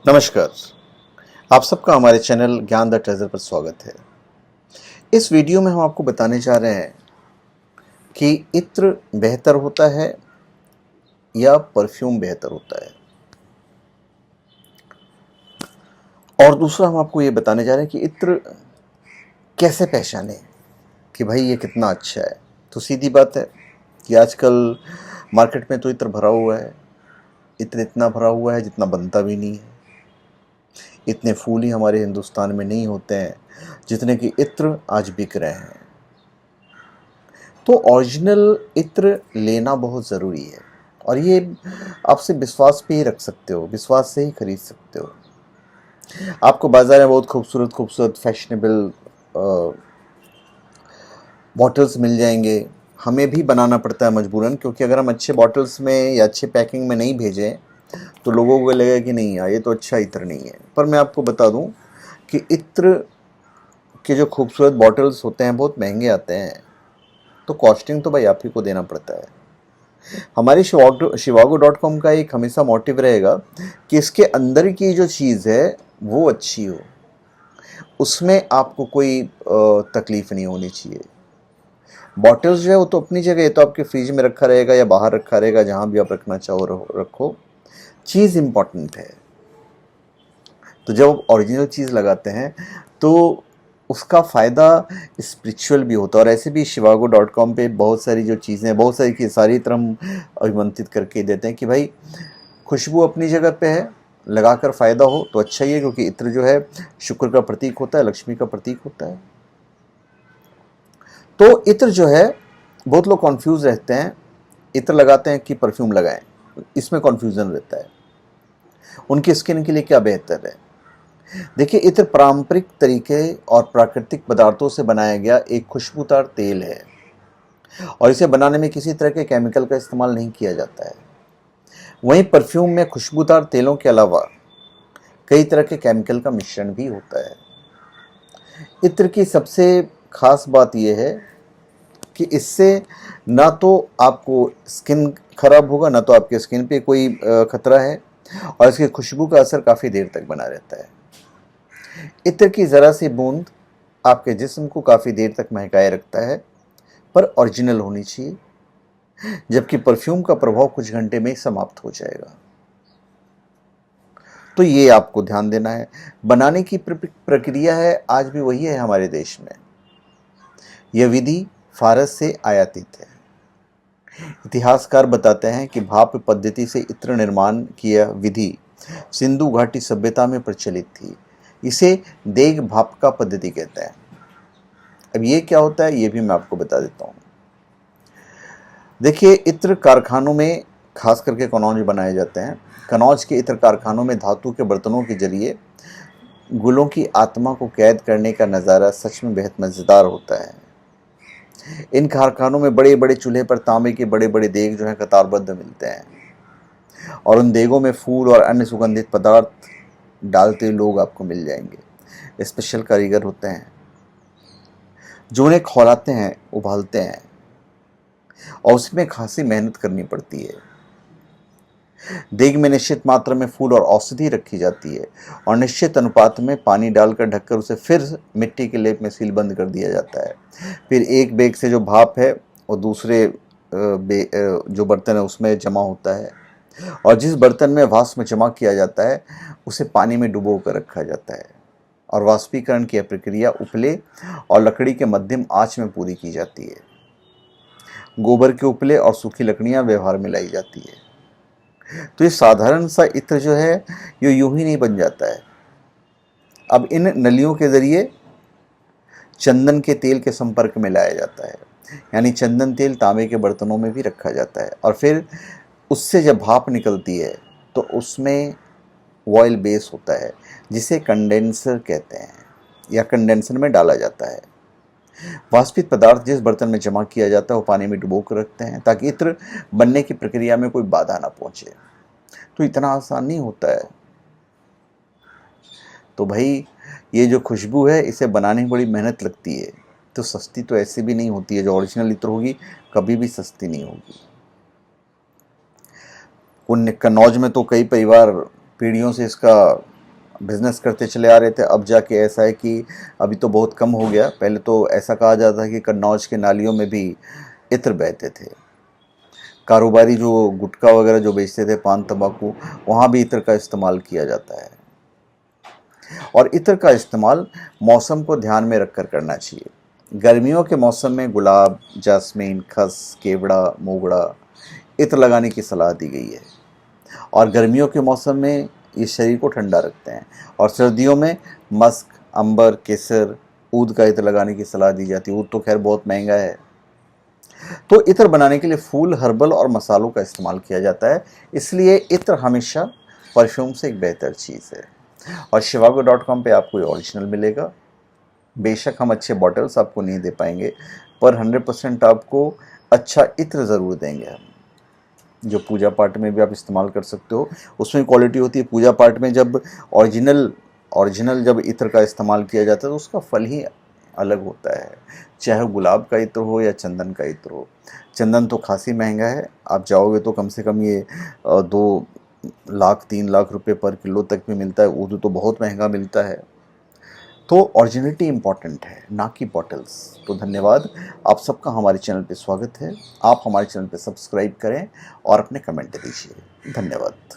नमस्कार। आप सबका हमारे चैनल ज्ञान द ट्रेजर पर स्वागत है। इस वीडियो में हम आपको बताने जा रहे हैं कि इत्र बेहतर होता है या परफ्यूम बेहतर होता है। और दूसरा हम आपको ये बताने जा रहे हैं कि इत्र कैसे पहचाने कि भाई ये कितना अच्छा है। तो सीधी बात है कि आजकल मार्केट में तो इत्र भरा हुआ है। इत्र इतना भरा हुआ है जितना बनता भी नहीं है। इतने फूल ही हमारे हिंदुस्तान में नहीं होते हैं जितने कि इत्र आज बिक रहे हैं। तो ओरिजिनल इत्र लेना बहुत ज़रूरी है और ये आपसे विश्वास पे ही रख सकते हो, विश्वास से ही खरीद सकते हो। आपको बाज़ार में बहुत खूबसूरत खूबसूरत फैशनेबल बॉटल्स मिल जाएंगे। हमें भी बनाना पड़ता है मजबूरन, क्योंकि अगर हम अच्छे बॉटल्स में या अच्छे पैकिंग में नहीं भेजें तो लोगों को लगेगा कि नहीं यार ये तो अच्छा इत्र नहीं है। पर मैं आपको बता दूं कि इत्र के जो खूबसूरत बॉटल्स होते हैं बहुत महंगे आते हैं, तो कॉस्टिंग तो भाई आप ही को देना पड़ता है। हमारी शिवागो.com का एक हमेशा मोटिव रहेगा कि इसके अंदर की जो चीज़ है वो अच्छी हो, उसमें आपको कोई तकलीफ नहीं होनी चाहिए। बॉटल्स जो है वो तो अपनी जगह है, तो आपके फ्रिज में रखा रहेगा या बाहर रखा रहेगा, जहाँ भी आप रखना चाहो रखो। चीज़ इम्पॉर्टेंट है। तो जब आप ओरिजिनल चीज़ लगाते हैं तो उसका फ़ायदा स्पिरिचुअल भी होता है। और ऐसे भी शिवागो.com पे बहुत सारी जो चीज़ें, बहुत सारी की सारी तरह हम अभिमंत्रित करके देते हैं कि भाई खुशबू अपनी जगह पे है, लगाकर फ़ायदा हो तो अच्छा ही है, क्योंकि इत्र जो है शुक्र का प्रतीक होता है, लक्ष्मी का प्रतीक होता है। तो इत्र जो है, बहुत लोग कॉन्फ्यूज़ रहते हैं, इत्र लगाते हैं कि परफ्यूम लगाएं, इसमें कॉन्फ्यूज़न रहता है। उनकी स्किन के लिए क्या बेहतर है? देखिए, इत्र पारंपरिक तरीके और प्राकृतिक पदार्थों से बनाया गया एक खुशबूदार तेल है और इसे बनाने में किसी तरह के केमिकल का इस्तेमाल नहीं किया जाता है। वहीं परफ्यूम में खुशबूदार तेलों के अलावा कई तरह के केमिकल का मिश्रण भी होता है। इत्र की सबसे खास बात यह है कि इससे ना तो आपको स्किन खराब होगा, ना तो आपके स्किन पे कोई खतरा है, और इसकी खुशबू का असर काफ़ी देर तक बना रहता है। इत्र की ज़रा सी बूंद आपके जिस्म को काफ़ी देर तक महकाए रखता है, पर ओरिजिनल होनी चाहिए, जबकि परफ्यूम का प्रभाव कुछ घंटे में ही समाप्त हो जाएगा। तो ये आपको ध्यान देना है। बनाने की प्रक्रिया है आज भी वही है हमारे देश में। यह विधि फारस से आयातित है। इतिहासकार बताते हैं कि भाप पद्धति से इत्र निर्माण की यह विधि सिंधु घाटी सभ्यता में प्रचलित थी। इसे देग भाप का पद्धति कहते हैं। अब ये क्या होता है ये भी मैं आपको बता देता हूँ। देखिए, इत्र कारखानों में खास करके कनौज बनाए जाते हैं। कनौज के इत्र कारखानों में धातु के बर्तनों के जरिए गुलों की आत्मा को कैद करने का नज़ारा सच में बेहद मज़ेदार होता है। इन कारखानों में बड़े बड़े चूल्हे पर तांबे के बड़े बड़े देग जो हैं कतारबद्ध मिलते हैं, और उन देगों में फूल और अन्य सुगंधित पदार्थ डालते लोग आपको मिल जाएंगे। स्पेशल कारीगर होते हैं जो उन्हें खौलाते हैं, उबालते हैं, और उसमें खासी मेहनत करनी पड़ती है। देग में निश्चित मात्रा में फूल और औषधि रखी जाती है और निश्चित अनुपात में पानी डालकर ढककर उसे फिर मिट्टी के लेप में सीलबंद कर दिया जाता है। फिर एक बेग से जो भाप है वो दूसरे जो बर्तन है उसमें जमा होता है, और जिस बर्तन में वाष्प में जमा किया जाता है उसे पानी में डुबो कर रखा जाता है, और वाष्पीकरण की प्रक्रिया उपले और लकड़ी के मध्यम आंच में पूरी की जाती है। गोबर के उपले और सूखी लकड़ियां व्यवहार में लाई जाती है। तो ये साधारण सा इत्र जो है ये यूं ही नहीं बन जाता है। अब इन नलियों के ज़रिए चंदन के तेल के संपर्क में लाया जाता है, यानी चंदन तेल तांबे के बर्तनों में भी रखा जाता है, और फिर उससे जब भाप निकलती है तो उसमें ऑयल बेस होता है जिसे कंडेंसर कहते हैं, या कंडेंसर में डाला जाता है। वाष्पित पदार्थ जिस बर्तन में जमा किया जाता है वो पानी में डुबो कर रखते हैं ताकि इत्र बनने की प्रक्रिया में कोई बाधा ना पहुंचे। तो इतना आसान नहीं होता है। तो भाई ये जो खुशबू है इसे बनाने में बड़ी मेहनत लगती है, तो सस्ती तो ऐसे भी नहीं होती है। जो ओरिजिनल इत्र होगी कभी भी सस्ती नहीं होगी। कन्नौज में तो कई परिवार पीढ़ियों से इसका बिज़नेस करते चले आ रहे थे। अब जाके ऐसा है कि अभी तो बहुत कम हो गया, पहले तो ऐसा कहा जाता था कि कन्नौज के नालियों में भी इत्र बहते थे। कारोबारी जो गुटखा वगैरह जो बेचते थे, पान तंबाकू, वहाँ भी इत्र का इस्तेमाल किया जाता है। और इत्र का इस्तेमाल मौसम को ध्यान में रखकर करना चाहिए। गर्मियों के मौसम में गुलाब, जास्मीन, खस, केवड़ा, मोगरा इत्र लगाने की सलाह दी गई है। और गर्मियों के मौसम में ये शरीर को ठंडा रखते हैं। और सर्दियों में मस्क, अंबर, केसर, ऊद का इत्र लगाने की सलाह दी जाती है। ऊद तो खैर बहुत महंगा है। तो इत्र बनाने के लिए फूल, हर्बल और मसालों का इस्तेमाल किया जाता है, इसलिए इत्र हमेशा परफ्यूम से एक बेहतर चीज़ है। और shivago.com पे आपको ये ओरिजिनल मिलेगा। बेशक हम अच्छे बॉटल्स आपको नहीं दे पाएंगे, पर 100% आपको अच्छा इत्र ज़रूर देंगे हम, जो पूजा पाठ में भी आप इस्तेमाल कर सकते हो। उसमें क्वालिटी होती है। पूजा पाठ में जब ओरिजिनल जब इत्र का इस्तेमाल किया जाता है तो उसका फल ही अलग होता है, चाहे गुलाब का इत्र हो या चंदन का इत्र हो। चंदन तो खासी महंगा है, आप जाओगे तो कम से कम ये 2 लाख 3 लाख रुपए पर किलो तक भी मिलता है। ऊद तो बहुत महंगा मिलता है। तो ओरिजिनलिटी इम्पॉर्टेंट है, ना कि बॉटल्स। तो धन्यवाद, आप सबका हमारे चैनल पे स्वागत है। आप हमारे चैनल पे सब्सक्राइब करें और अपने कमेंट दीजिए। धन्यवाद।